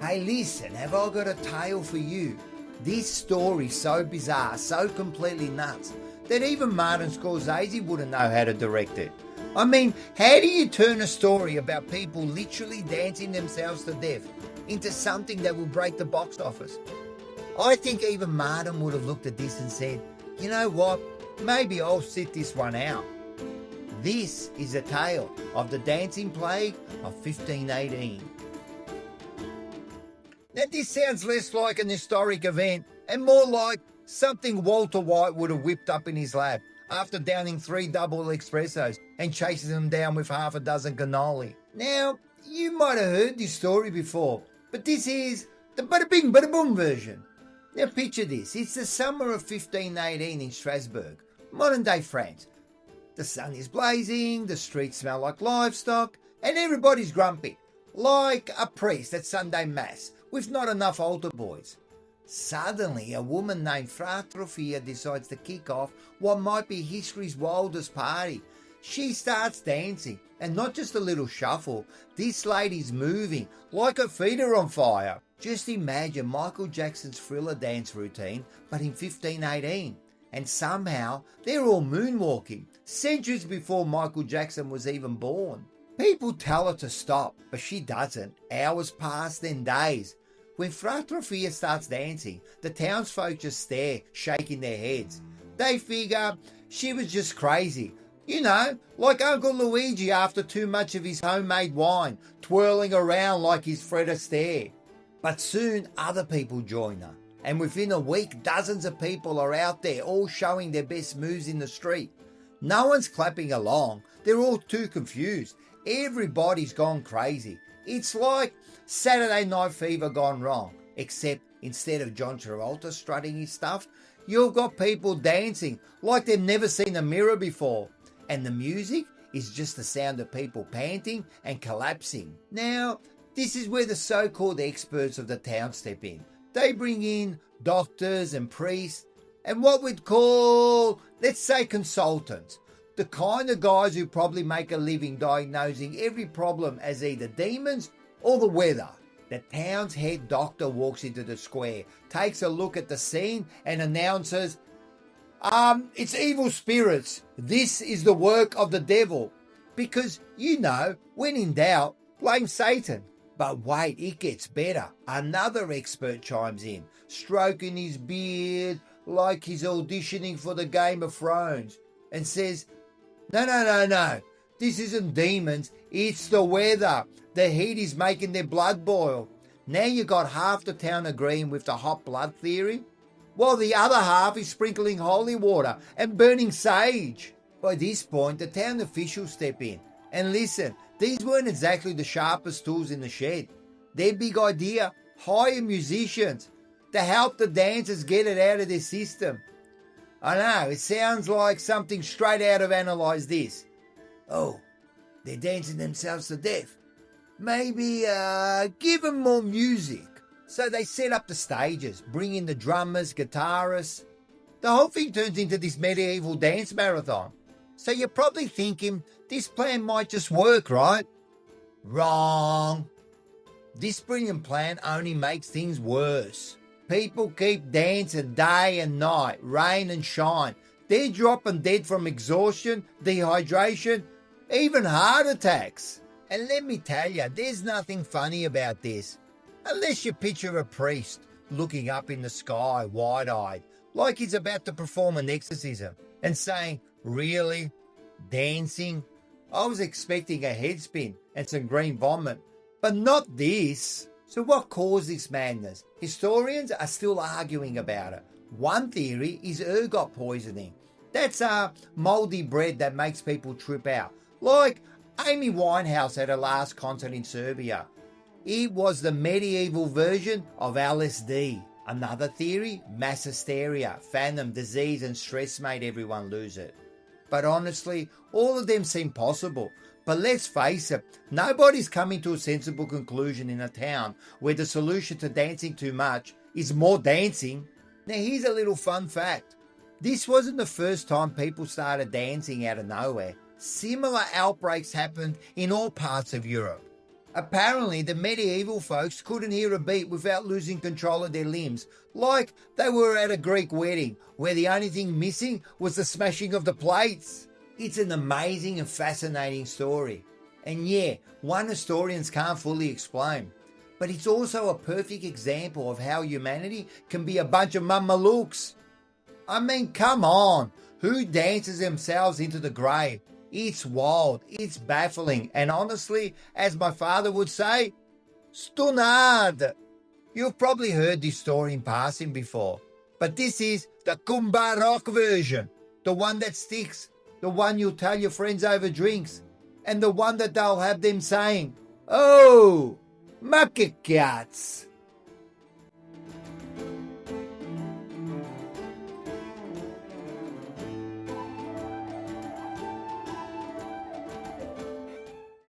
Hey listen, have I got a tale for you? This story's so bizarre, so completely nuts, that even Martin Scorsese wouldn't know how to direct it. I mean, how do you turn a story about people literally dancing themselves to death into something that will break the box office? I think even Martin would have looked at this and said, you know what, maybe I'll sit this one out. This is a tale of the dancing plague of 1518. Now this sounds less like an historic event and more like something Walter White would have whipped up in his lab after downing 3 double espressos and chasing them down with half a dozen cannoli. Now, you might have heard this story before, but this is the Bada Bing Bada Boom version. Now picture this, it's the summer of 1518 in Strasbourg, modern day France. The sun is blazing, the streets smell like livestock, and everybody's grumpy, like a priest at Sunday Mass with not enough altar boys. Suddenly, a woman named Fra Trofia decides to kick off what might be history's wildest party. She starts dancing, and not just a little shuffle, this lady's moving like her feet are on fire. Just imagine Michael Jackson's Thriller dance routine, but in 1518. And somehow, they're all moonwalking, centuries before Michael Jackson was even born. People tell her to stop, but she doesn't. Hours pass, then days. When Fra Trofia starts dancing, the townsfolk just stare, shaking their heads. They figure she was just crazy. You know, like Uncle Luigi after too much of his homemade wine, twirling around like his Fred Astaire. But soon other people join her, and within a week dozens of people are out there all showing their best moves in the street. No one's clapping along, they're all too confused. Everybody's gone crazy. It's like Saturday Night Fever gone wrong, except instead of John Travolta strutting his stuff, you've got people dancing like they've never seen a mirror before. And the music is just the sound of people panting and collapsing. Now, this is where the so-called experts of the town step in. They bring in doctors and priests and what we'd call, let's say, consultants. The kind of guys who probably make a living diagnosing every problem as either demons or the weather. The town's head doctor walks into the square, takes a look at the scene and announces, it's evil spirits. This is the work of the devil. Because, you know, when in doubt, blame Satan. But wait, it gets better. Another expert chimes in, stroking his beard like he's auditioning for the Game of Thrones, and says, No. This isn't demons, it's the weather. The heat is making their blood boil. Now you got half the town agreeing with the hot blood theory, while the other half is sprinkling holy water and burning sage. By this point, the town officials step in. And listen, these weren't exactly the sharpest tools in the shed. Their big idea, hire musicians to help the dancers get it out of their system. I know, it sounds like something straight out of Analyze This. Oh, they're dancing themselves to death. Maybe give them more music. So they set up the stages, bring in the drummers, guitarists. The whole thing turns into this medieval dance marathon. So you're probably thinking, this plan might just work, right? Wrong. This brilliant plan only makes things worse. People keep dancing day and night, rain and shine. They're dropping dead from exhaustion, dehydration, even heart attacks. And let me tell you, there's nothing funny about this. Unless you picture a priest looking up in the sky, wide-eyed, like he's about to perform an exorcism, and saying, really? Dancing? I was expecting a head spin and some green vomit, but not this. So what caused this madness? Historians are still arguing about it. One theory is ergot poisoning. That's mouldy bread that makes people trip out, like Amy Winehouse at her last concert in Serbia. It was the medieval version of LSD. Another theory, mass hysteria, phantom disease and stress made everyone lose it. But honestly, all of them seem possible. But let's face it, nobody's coming to a sensible conclusion in a town where the solution to dancing too much is more dancing. Now here's a little fun fact. This wasn't the first time people started dancing out of nowhere. Similar outbreaks happened in all parts of Europe. Apparently, the medieval folks couldn't hear a beat without losing control of their limbs, like they were at a Greek wedding, where the only thing missing was the smashing of the plates. It's an amazing and fascinating story. And yeah, one historians can't fully explain. But it's also a perfect example of how humanity can be a bunch of mamalukes. I mean, come on. Who dances themselves into the grave? It's wild, it's baffling, and honestly, as my father would say, stunad. You've probably heard this story in passing before, but this is the Kumba Rock version, the one that sticks, the one you'll tell your friends over drinks, and the one that they'll have them saying, "Oh, ma che cazzo."